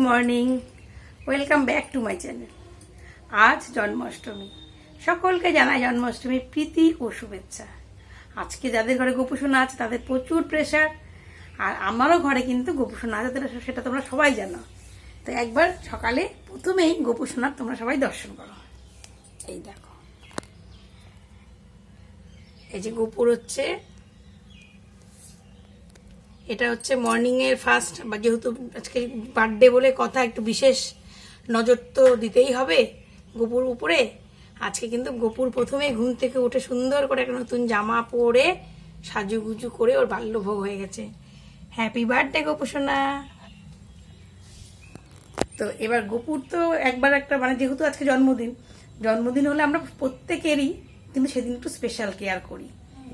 Morning, welcome back to my channel. আজ জন্মাষ্টমী, সকলকে জানাই জন্মাষ্টমীর প্রীতি ও শুভেচ্ছা। আজকে যাদের ঘরে গোপুসোনা আছে তাদের প্রচুর প্রেশার, আর আমারও ঘরে কিন্তু গোপুসোনা আছে, সেটা তোমরা সবাই জানো। তো একবার সকালে প্রথমেই গোপুসোনার তোমরা সবাই দর্শন করো। এই দেখো, এই যে গোপুর হচ্ছে, এটা হচ্ছে মর্নিংয়ের ফার্স্ট, বা যেহেতু আজকে বার্থডে বলে কথা, একটু বিশেষ নজর তো দিতেই হবে গোপুর উপরে। আজকে কিন্তু গোপুর প্রথমে ঘুম থেকে উঠে সুন্দর করে একটা নতুন জামা পরে সাজুগুজু করে ওর বাল্যভোগ হয়ে গেছে। হ্যাপি বার্থডে গোপুসোনা। তো এবার গোপুর তো একবার একটা যেহেতু আজকে জন্মদিন হলে আমরা প্রত্যেকেরই কিন্তু সেদিন একটু স্পেশাল কেয়ার করি,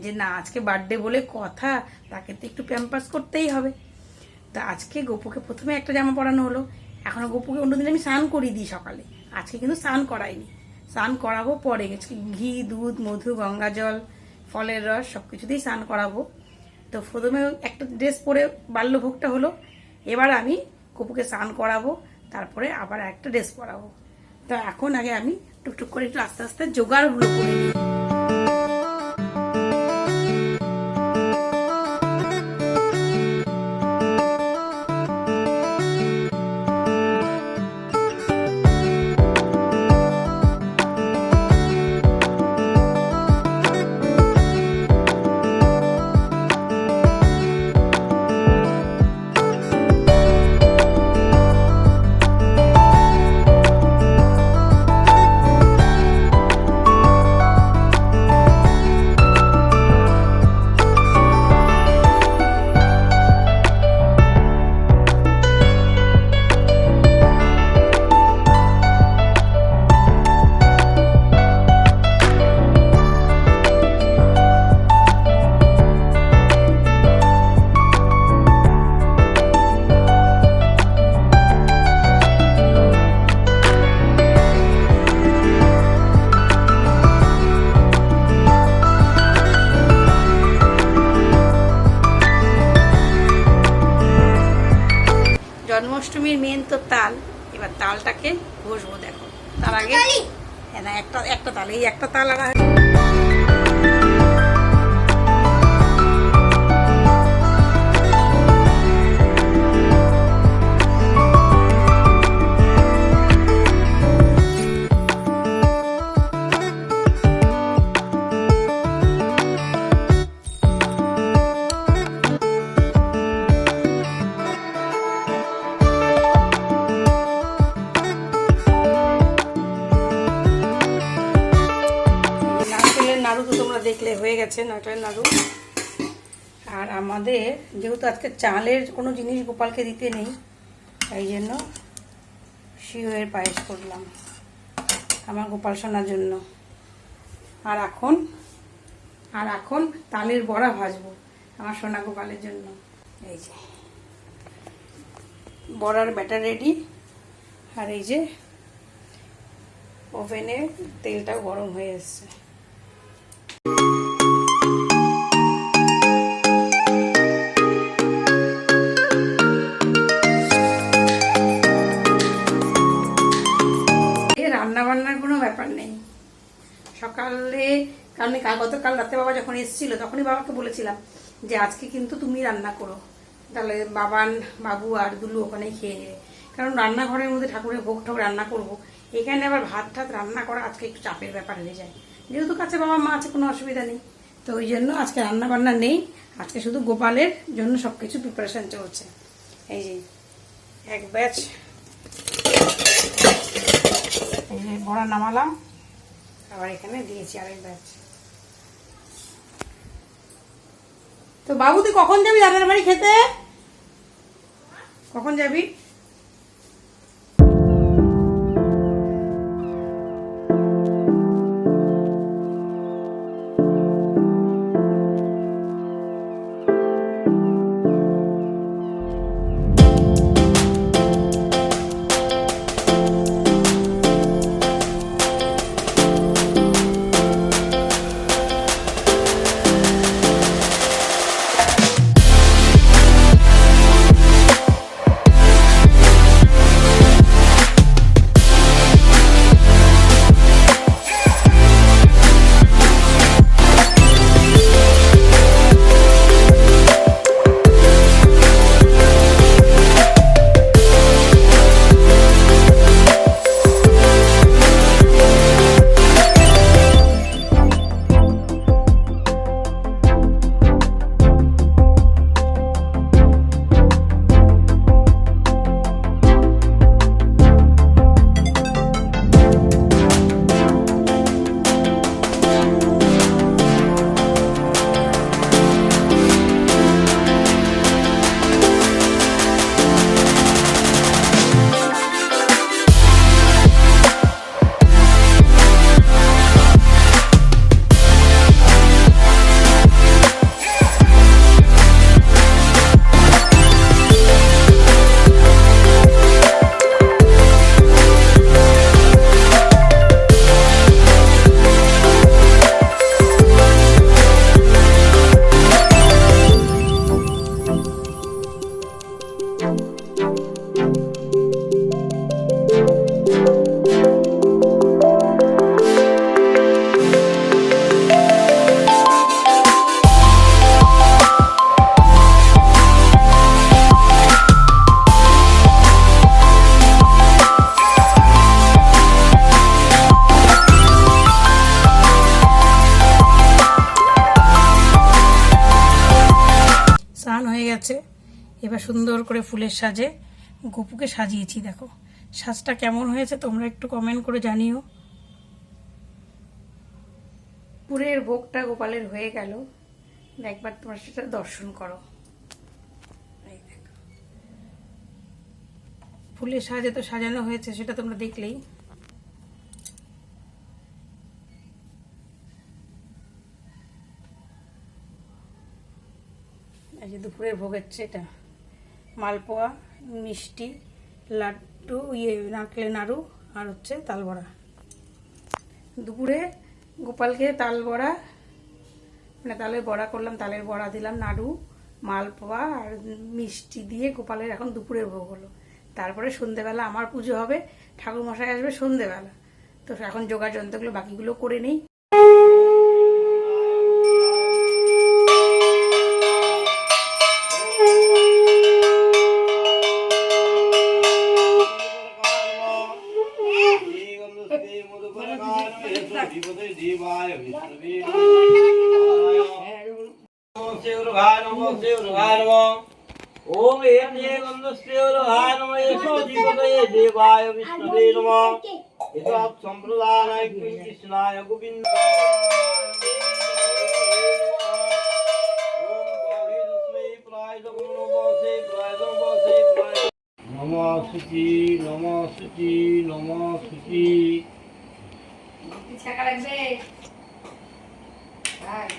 যে না আজকে বার্থডে বলে কথা, তাকে তো একটু প্যাম্পাস করতেই হবে। তা আজকে গোপুকে প্রথমে একটা জামা পরানো হলো। এখনো গোপুকে অন্যদিন আমি স্নান করিয়ে দিই সকালে, আজকে কিন্তু স্নান করাইনি, স্নান করাবো পরে। ঘি, দুধ, মধু, গঙ্গা জল, ফলের রস সবকিছু দিয়ে স্নান করাবো। তো প্রথমে একটা ড্রেস পরে বাল্যভোগটা হলো, এবার আমি গোপুকে স্নান করাবো, তারপরে আবার একটা ড্রেস পরাবো। তো এখন আগে আমি টুকটুক করে একটু আস্তে আস্তে জোগাড়গুলো করে নিই। জন্মাষ্টমীর মেন তো তাল, এবার তালটাকে ঘষবো। দেখো তার আগে না একটা তাল, এই একটা তাল আর নাড়ু তো তোমরা দেখলে হয়ে গেছে, নারকেলের নাড়ু। আর আমাদের যেহেতু আজকে চালের কোনো জিনিস গোপালকে দিতে নেই, তাই জন্য সিউয়ের পায়েস করলাম আমার গোপাল সোনার জন্য। আর এখন তালের বড়া ভাজবো আমার সোনা গোপালের জন্য। এই যে বড়ার ব্যাটার রেডি, আর এই যে ওভেনে তেলটাও গরম হয়ে এসছে। রান্নাবান্নার কোনো ব্যাপার নেই সকালে, কারণ গতকাল রাতে বাবা যখন এসেছিল তখনই বাবাকে বলেছিলাম যে আজকে কিন্তু তুমি রান্না করো, তাহলে বাবু আর দুলু ওখানেই খেয়ে নেবে। কারণ রান্নাঘরের মধ্যে ঠাকুরের ভোগ ঠোক রান্না করবো, এখানে আবার ভাত ঠাত রান্না করা আজকে একটু চাপের ব্যাপার হয়ে যায়। যেহেতু কাছে বাবা মা আছে, কোনো অসুবিধা নেই, তো ওই জন্য আজকে রান্না বান্না নেই। আজকে শুধু গোপালের জন্য সবকিছু প্রিপারেশন চলছে। এই যে এক ব্যাচ এই যে বড়া নামালাম, আবার এখানে দিয়েছি আরেক ব্যাচ। তো বাবু তুই কখন যাবি দাদার বাড়ি খেতে? কখন যাবি? সুন্দর করে ফুলের সাজে গোপুকে সাজিয়েছি। দেখো সাজটা কেমন হয়েছে তোমরা একটু কমেন্ট করে জানিও। পুরের ভোগটা গোপালের হয়ে গেল, একবার তোমরা সেটা দর্শন করো। ফুলের সাজে তো সাজানো হয়েছে, সেটা তোমরা দেখলেই। এই যে দুপুরের ভোগ হচ্ছে, এটা মালপোয়া, মিষ্টি, লাড্ডু, নারকেলের নাড়ু আর হচ্ছে তালবড়া। দুপুরে গোপালকে তালবড়া মানে তালের বড়া করলাম, তালের বড়া দিলাম, নাড়ু, মালপোয়া আর মিষ্টি দিয়ে গোপালের এখন দুপুরের ভোগ হলো। তারপরে সন্ধেবেলা আমার পুজো হবে, ঠাকুর মশাই আসবে সন্ধেবেলা। তো এখন জোগাড় যন্ত্রগুলো বাকিগুলো করে নেই। ओम एते गन्धस्तेवराय नमः येषो जीवतये देवाय विष्णवे नमः एतत् सम्प्रदानाय कृष्णाय गोविन्दाय नमः शुचि नमः शुचि नमः शुचि টাকা লাগবে ভাই,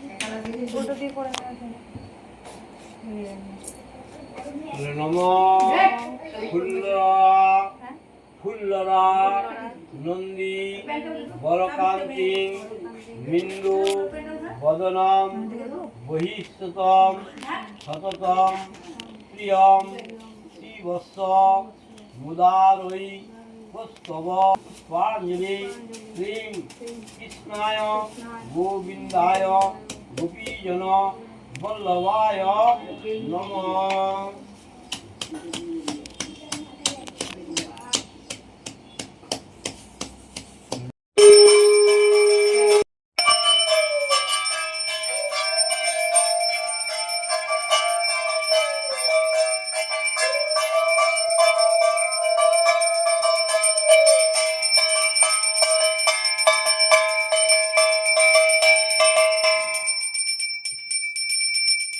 টাকা লাগবে ফটো দিয়ে পড়া আছে। फुल्लरा नंदी वरकांति मिंदु वदनम बहिष्ठतम सततम प्रियम शिवस्स मुदारयि वस्तव स्वांजलि श्रीं कृष्णाय गोविंदाय गोपीजन वल्लभाय नमः।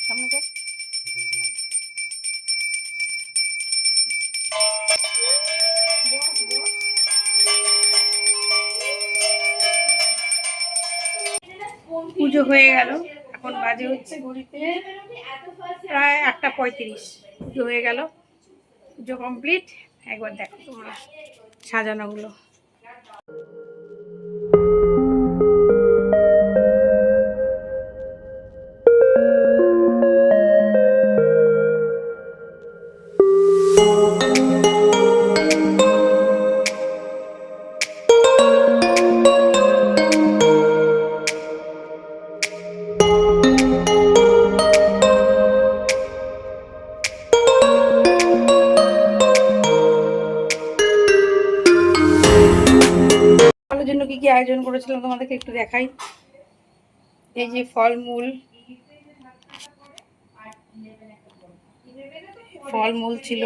সামনে কর। পুজো হয়ে গেল, এখন বাজে হচ্ছে ঘড়িতে প্রায় 8:35। পুজো হয়ে গেল, পুজো কমপ্লিট। একবার দেখো তোমরা সাজানোগুলো। জন্য কি কি আয়োজন করেছিলাম তোমাদেরকে একটু দেখাই। এই যে ফলমূল ছিল,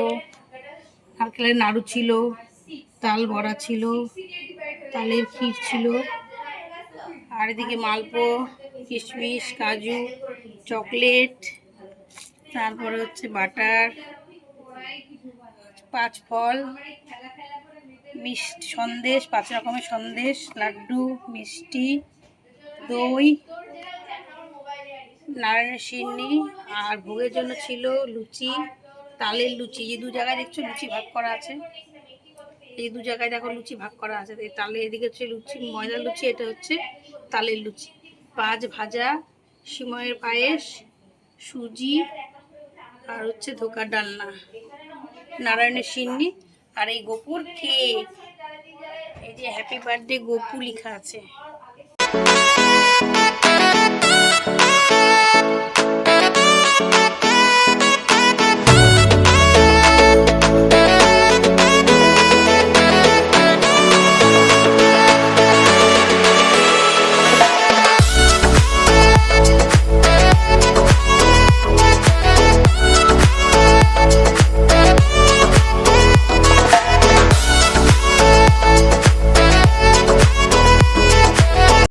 নারকেলের নাড়ু ছিল, তাল বড়া ছিল, তালের ক্ষীর ছিল, আর এদিকে মালপো, কিশমিশ, কাজু, চকলেট, তারপরে হচ্ছে বাটার, 5 ফল, মিষ্টি সন্দেশ, 5 রকমের সন্দেশ, লাড্ডু, মিষ্টি, দই, নারায়ণের সিন্নি। আর ভোগের জন্য ছিল লুচি, তালের লুচি। যে 2 জায়গায় দেখছো লুচি ভাগ করা আছে, এই 2 জায়গায় দেখো লুচি ভাগ করা আছে। তালে এদিকে হচ্ছে লুচি, ময়দার লুচি, এটা হচ্ছে তালের লুচি। 5 ভাজা, সিময়ের পায়েস, সুজি, আর হচ্ছে ধোকার ডালনা, নারায়ণের সিন্নি, আর এই গোপুর কেক। এই যে হ্যাপি বার্থডে গোপু লেখা আছে।